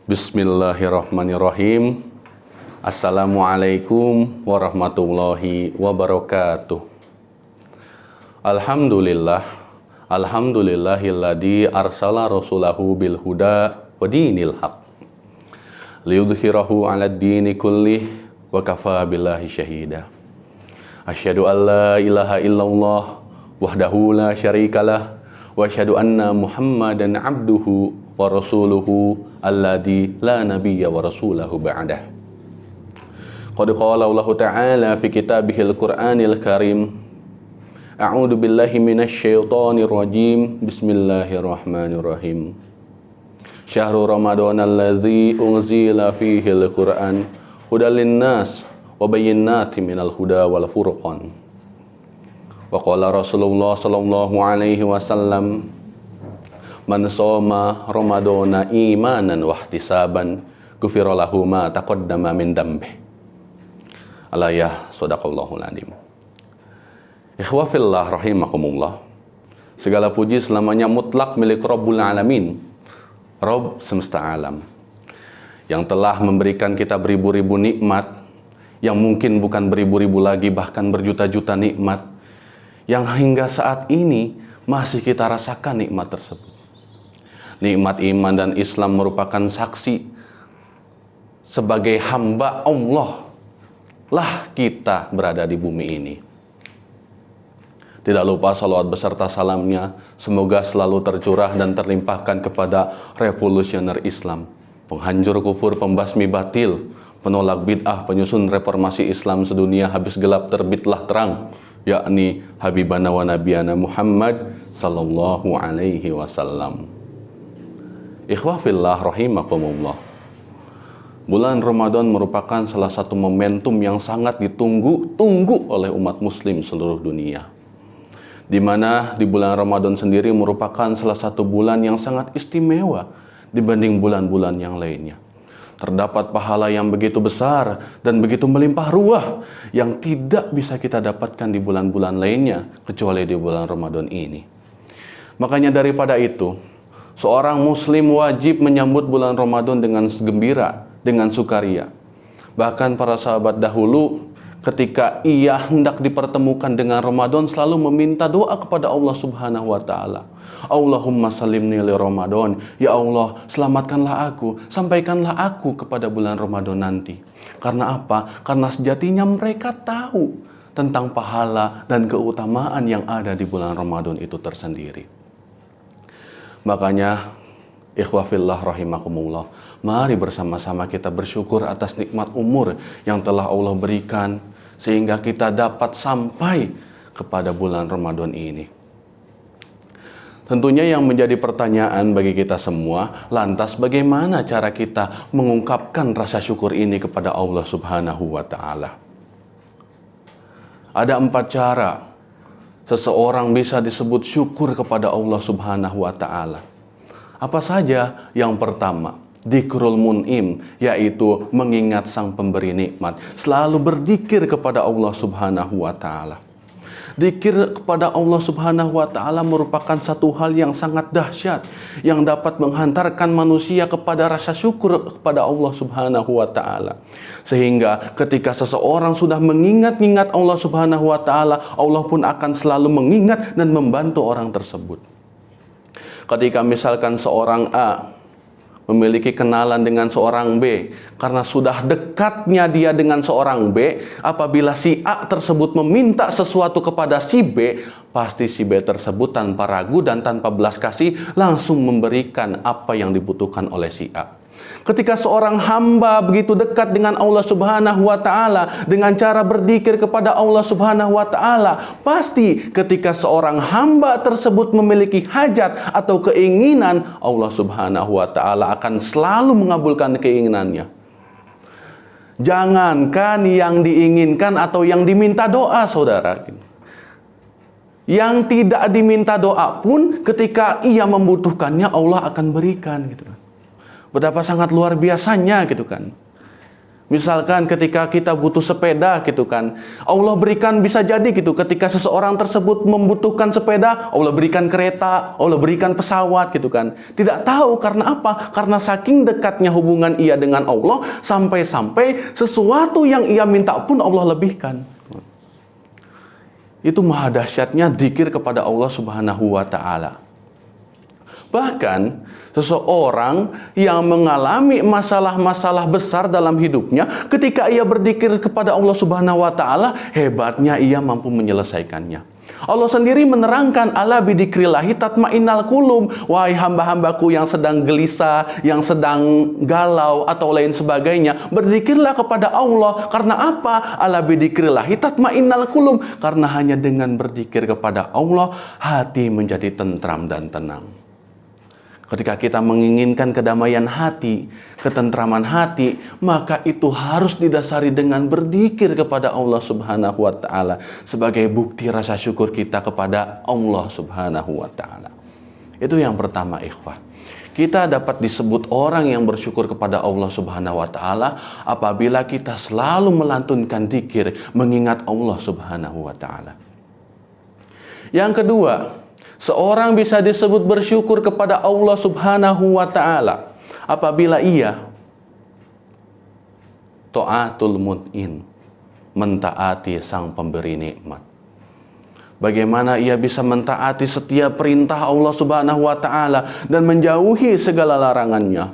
Bismillahirrahmanirrahim. Assalamualaikum warahmatullahi wabarakatuh. Alhamdulillahilladzi arsala rasulahu bil huda wa dinil haq liyudhhirahu 'alad dini kullih wa kafa billahi syahida. Asyhadu an la ilaha illallah wahdahu la syarikalah wa asyhadu anna Muhammadan abduhu wa rasuluhu alladzi la nabiyya wa rasulahu ba'dah. Qad qala Allah Ta'ala fi kitabihil Qur'anil Karim. A'udzu billahi minasy syaithanir rajim. Bismillahirrahmanirrahim. Syahrul Ramadhanal ladzi unzila fihil Qur'an hudal linnas wa bayyinatin minal huda wal furqan. Wa qala Rasulullah sallallahu alaihi wasallam, man shoma ramadhana imanan wa ihtisaban ghufira lahu ma taqaddama min dambi. Alayah sadaqallahul azim. Ikhwa fillah rahimakumullah. Segala puji selamanya mutlak milik Rabbul Alamin, Rabb semesta alam, yang telah memberikan kita beribu-ribu nikmat, yang mungkin bukan beribu-ribu lagi, bahkan berjuta-juta nikmat, yang hingga saat ini masih kita rasakan nikmat tersebut. Nikmat iman dan Islam merupakan saksi sebagai hamba Allah lah kita berada di bumi ini. Tidak lupa salawat beserta salamnya semoga selalu tercurah dan terlimpahkan kepada revolusioner Islam, penghancur kufur, pembasmi batil, penolak bid'ah, penyusun reformasi Islam sedunia, habis gelap terbitlah terang, yakni Habibana wa Nabiyana Muhammad sallallahu alaihi wasallam. Ikhwah fillah rahimakumullah. Bulan Ramadan merupakan salah satu momentum yang sangat ditunggu-tunggu oleh umat muslim seluruh dunia, di mana di bulan Ramadan sendiri merupakan salah satu bulan yang sangat istimewa dibanding bulan-bulan yang lainnya. Terdapat pahala yang begitu besar dan begitu melimpah ruah yang tidak bisa kita dapatkan di bulan-bulan lainnya kecuali di bulan Ramadan ini. Makanya daripada itu, seorang muslim wajib menyambut bulan Ramadan dengan gembira, dengan sukaria. Bahkan para sahabat dahulu ketika ia hendak dipertemukan dengan Ramadan selalu meminta doa kepada Allah Subhanahu wa taala. Allahumma salimni li Ramadan. Ya Allah, selamatkanlah aku, sampaikanlah aku kepada bulan Ramadan nanti. Karena apa? Karena sejatinya mereka tahu tentang pahala dan keutamaan yang ada di bulan Ramadan itu tersendiri. Makanya ikhwah fillah rahimakumullah, mari bersama-sama kita bersyukur atas nikmat umur yang telah Allah berikan sehingga kita dapat sampai kepada bulan Ramadan ini. Tentunya yang menjadi pertanyaan bagi kita semua, lantas bagaimana cara kita mengungkapkan rasa syukur ini kepada Allah Subhanahu wa taala? Ada 4 cara seseorang bisa disebut syukur kepada Allah Subhanahu wa taala. Apa saja? Yang pertama, dzikrul mun'im, yaitu mengingat sang pemberi nikmat. Selalu berzikir kepada Allah Subhanahu wa taala. Zikir kepada Allah Subhanahu wa taala merupakan satu hal yang sangat dahsyat yang dapat menghantarkan manusia kepada rasa syukur kepada Allah Subhanahu wa taala. Sehingga ketika seseorang sudah mengingat-ingat Allah Subhanahu wa taala, Allah pun akan selalu mengingat dan membantu orang tersebut. Ketika misalkan seorang A memiliki kenalan dengan seorang B, karena sudah dekatnya dia dengan seorang B, apabila si A tersebut meminta sesuatu kepada si B, pasti si B tersebut tanpa ragu dan tanpa belas kasih langsung memberikan apa yang dibutuhkan oleh si A. Ketika seorang hamba begitu dekat dengan Allah Subhanahu wa taala dengan cara berzikir kepada Allah Subhanahu wa taala, pasti ketika seorang hamba tersebut memiliki hajat atau keinginan, Allah Subhanahu wa taala akan selalu mengabulkan keinginannya. Jangankan yang diinginkan atau yang diminta doa, saudara. Yang tidak diminta doa pun ketika ia membutuhkannya, Allah akan berikan gitu kan. Betapa sangat luar biasanya gitu kan. Misalkan ketika kita butuh sepeda gitu kan, Allah berikan, bisa jadi gitu, ketika seseorang tersebut membutuhkan sepeda, Allah berikan kereta, Allah berikan pesawat gitu kan. Tidak tahu karena apa? Karena saking dekatnya hubungan ia dengan Allah, sampai-sampai sesuatu yang ia minta pun Allah lebihkan. Itu maha dahsyatnya dzikir kepada Allah Subhanahu wa Ta'ala. Bahkan seseorang yang mengalami masalah-masalah besar dalam hidupnya, ketika ia berzikir kepada Allah Subhanahu wa Ta'ala, hebatnya ia mampu menyelesaikannya. Allah sendiri menerangkan, ala bidzikrillahi tatmainnal qulub, wahai hamba-hambaku yang sedang gelisah, yang sedang galau atau lain sebagainya, berzikirlah kepada Allah. Karena apa? Ala bidzikrillahi tatmainnal qulub, karena hanya dengan berzikir kepada Allah hati menjadi tentram dan tenang. Ketika kita menginginkan kedamaian hati, ketentraman hati, maka itu harus didasari dengan berzikir kepada Allah Subhanahu wa Ta'ala sebagai bukti rasa syukur kita kepada Allah Subhanahu wa Ta'ala. Itu yang pertama, ikhwah. Kita dapat disebut orang yang bersyukur kepada Allah Subhanahu wa Ta'ala apabila kita selalu melantunkan zikir mengingat Allah Subhanahu wa Ta'ala. Yang kedua, seorang bisa disebut bersyukur kepada Allah Subhanahu wa Ta'ala apabila ia ta'atul mun'in, mentaati sang pemberi nikmat. Bagaimana ia bisa mentaati setiap perintah Allah Subhanahu wa Ta'ala dan menjauhi segala larangannya.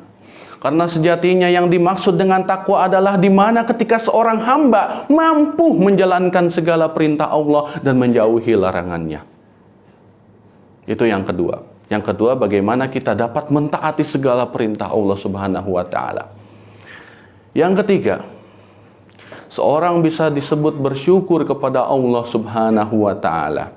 Karena sejatinya yang dimaksud dengan takwa adalah di mana ketika seorang hamba mampu menjalankan segala perintah Allah dan menjauhi larangannya. Itu yang kedua. Yang kedua, bagaimana kita dapat mentaati segala perintah Allah Subhanahu wa Ta'ala. Yang ketiga, seorang bisa disebut bersyukur kepada Allah Subhanahu wa Ta'ala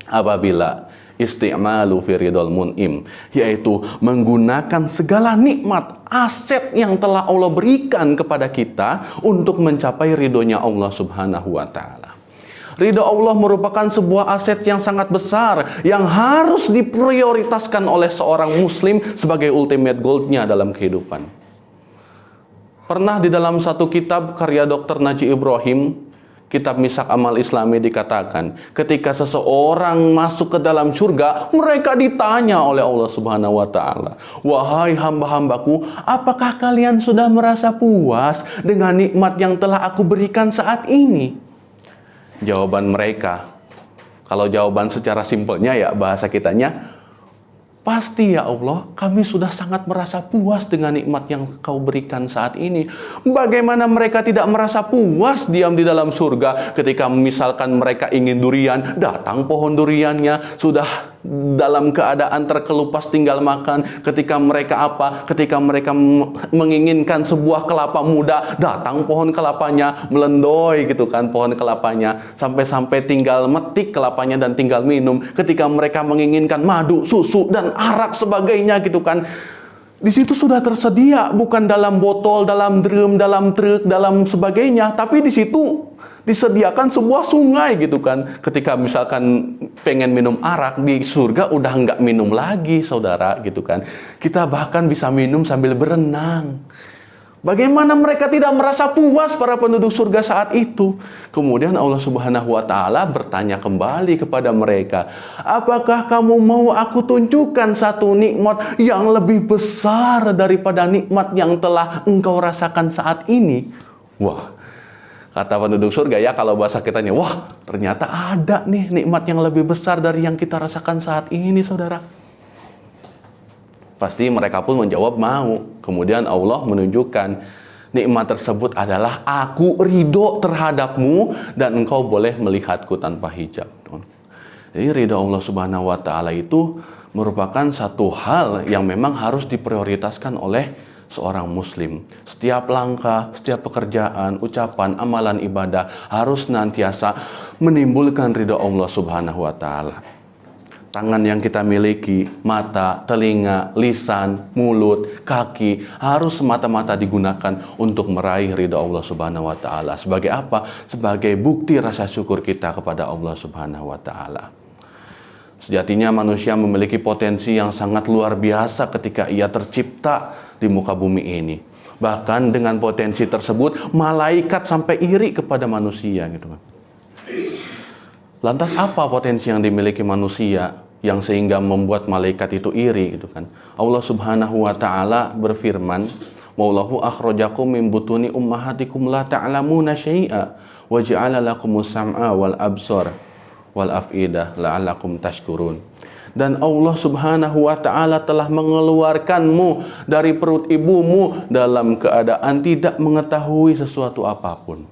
apabila isti'malu fi ridhal mun'im, yaitu menggunakan segala nikmat, aset yang telah Allah berikan kepada kita untuk mencapai ridhonya Allah Subhanahu wa Ta'ala. Ridho Allah merupakan sebuah aset yang sangat besar yang harus diprioritaskan oleh seorang muslim sebagai ultimate goalnya dalam kehidupan. Pernah di dalam satu kitab karya Dr. Naji Ibrahim, kitab Mishak Amal Islami, dikatakan ketika seseorang masuk ke dalam surga, mereka ditanya oleh Allah Subhanahu wa Ta'ala, wahai hamba-hambaku, apakah kalian sudah merasa puas dengan nikmat yang telah aku berikan saat ini? Jawaban mereka, kalau jawaban secara simpelnya ya bahasa kitanya, pasti ya Allah, kami sudah sangat merasa puas dengan nikmat yang kau berikan saat ini. Bagaimana mereka tidak merasa puas diam di dalam surga ketika misalkan mereka ingin durian, datang pohon duriannya, sudah dalam keadaan terkelupas tinggal makan. Ketika mereka apa? Ketika mereka menginginkan sebuah kelapa muda, datang pohon kelapanya, melendoi gitu kan pohon kelapanya, sampai-sampai tinggal metik kelapanya dan tinggal minum. Ketika mereka menginginkan madu, susu, dan arak sebagainya gitu kan, di situ sudah tersedia, bukan dalam botol, dalam drum, dalam truk, dalam sebagainya, tapi di situ disediakan sebuah sungai gitu kan. Ketika misalkan pengen minum arak di surga, udah nggak minum lagi saudara gitu kan. Kita bahkan bisa minum sambil berenang. Bagaimana mereka tidak merasa puas para penduduk surga saat itu? Kemudian Allah Subhanahu wa Ta'ala bertanya kembali kepada mereka, apakah kamu mau aku tunjukkan satu nikmat yang lebih besar daripada nikmat yang telah engkau rasakan saat ini? Wah, kata penduduk surga ya, kalau bahasa kitanya, wah ternyata ada nih nikmat yang lebih besar dari yang kita rasakan saat ini saudara. Pasti mereka pun menjawab mau. Kemudian Allah menunjukkan nikmat tersebut adalah aku ridho terhadapmu dan engkau boleh melihatku tanpa hijab. Jadi ridho Allah Subhanahu wa Ta'ala itu merupakan satu hal yang memang harus diprioritaskan oleh seorang muslim. Setiap langkah, setiap pekerjaan, ucapan, amalan ibadah harus senantiasa menimbulkan ridho Allah Subhanahu wa Ta'ala. Tangan yang kita miliki, mata, telinga, lisan, mulut, kaki harus semata-mata digunakan untuk meraih ridha Allah Subhanahu wa Ta'ala. Sebagai apa? Sebagai bukti rasa syukur kita kepada Allah Subhanahu wa Ta'ala. Sejatinya manusia memiliki potensi yang sangat luar biasa ketika ia tercipta di muka bumi ini. Bahkan dengan potensi tersebut, malaikat sampai iri kepada manusia gitu kan. Lantas apa potensi yang dimiliki manusia yang sehingga membuat malaikat itu iri gitu kan? Allah Subhanahu wa taala berfirman, "Wallahu akhrajakum min butuni ummahatikum la ta'lamuna syai'a wa ja'ala lakumus sam'a wal absar wal af'idah la'allakum tashkurun." Dan Allah Subhanahu wa taala telah mengeluarkanmu dari perut ibumu dalam keadaan tidak mengetahui sesuatu apapun.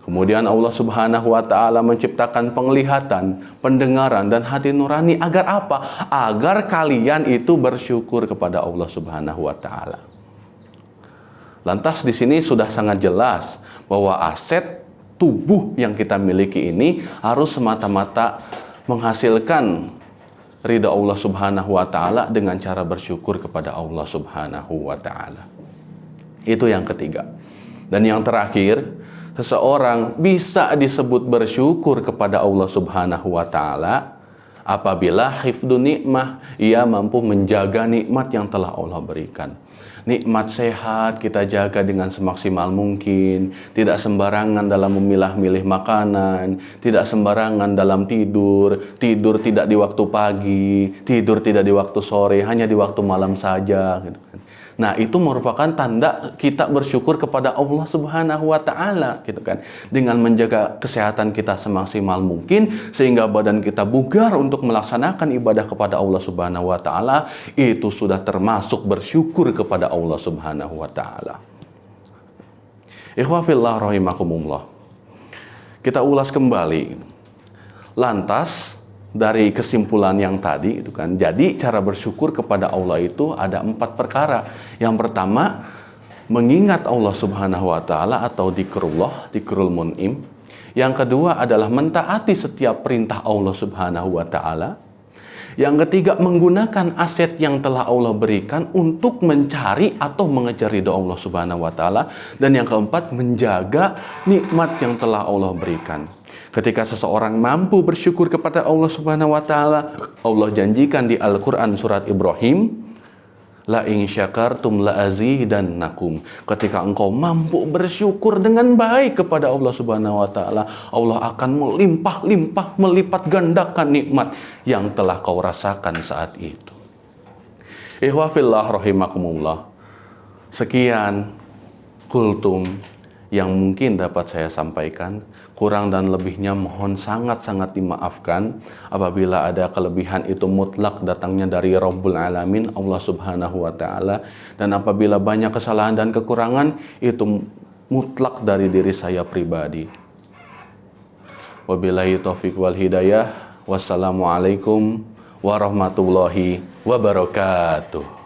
Kemudian Allah Subhanahu wa taala menciptakan penglihatan, pendengaran dan hati nurani agar apa? Agar kalian itu bersyukur kepada Allah Subhanahu wa taala. Lantas di sini sudah sangat jelas bahwa aset tubuh yang kita miliki ini harus semata-mata menghasilkan ridha Allah Subhanahu wa taala dengan cara bersyukur kepada Allah Subhanahu wa taala. Itu yang ketiga. Dan yang terakhir, seseorang bisa disebut bersyukur kepada Allah Subhanahu wa taala apabila hifdun nikmah, ia mampu menjaga nikmat yang telah Allah berikan. Nikmat sehat kita jaga dengan semaksimal mungkin, tidak sembarangan dalam memilah-milih makanan, tidak sembarangan dalam tidur, tidur tidak di waktu pagi, tidur tidak di waktu sore, hanya di waktu malam saja gitu kan. Nah, itu merupakan tanda kita bersyukur kepada Allah Subhanahu wa taala gitu kan. Dengan menjaga kesehatan kita semaksimal mungkin sehingga badan kita bugar untuk melaksanakan ibadah kepada Allah Subhanahu wa taala, itu sudah termasuk bersyukur kepada Allah Subhanahu wa taala. Ikhwa fillah rahimakumullah. Kita ulas kembali. Lantas dari kesimpulan yang tadi itu kan, jadi cara bersyukur kepada Allah itu ada 4 perkara. Yang pertama, mengingat Allah Subhanahu wa taala atau dzikrullah, dzikrul mun'im. Yang kedua adalah mentaati setiap perintah Allah Subhanahu wa taala. Yang ketiga, menggunakan aset yang telah Allah berikan untuk mencari atau mengejar ridha Allah Subhanahu wa taala. Dan yang keempat, menjaga nikmat yang telah Allah berikan. Ketika seseorang mampu bersyukur kepada Allah Subhanahu wa taala, Allah janjikan di Al-Qur'an surat Ibrahim, la in syakartum la azidannakum. Ketika engkau mampu bersyukur dengan baik kepada Allah Subhanahu wa taala, Allah akan melimpah-limpah, melipat gandakan nikmat yang telah kau rasakan saat itu. Ikhwah fillah rahimakumullah. Sekian kultum yang mungkin dapat saya sampaikan. Kurang dan lebihnya mohon sangat-sangat dimaafkan. Apabila ada kelebihan itu mutlak datangnya dari Rabbul Alamin, Allah Subhanahu wa taala. Dan apabila banyak kesalahan dan kekurangan, itu mutlak dari diri saya pribadi. Wabillahi taufiq wal hidayah. Wassalamualaikum warahmatullahi wabarakatuh.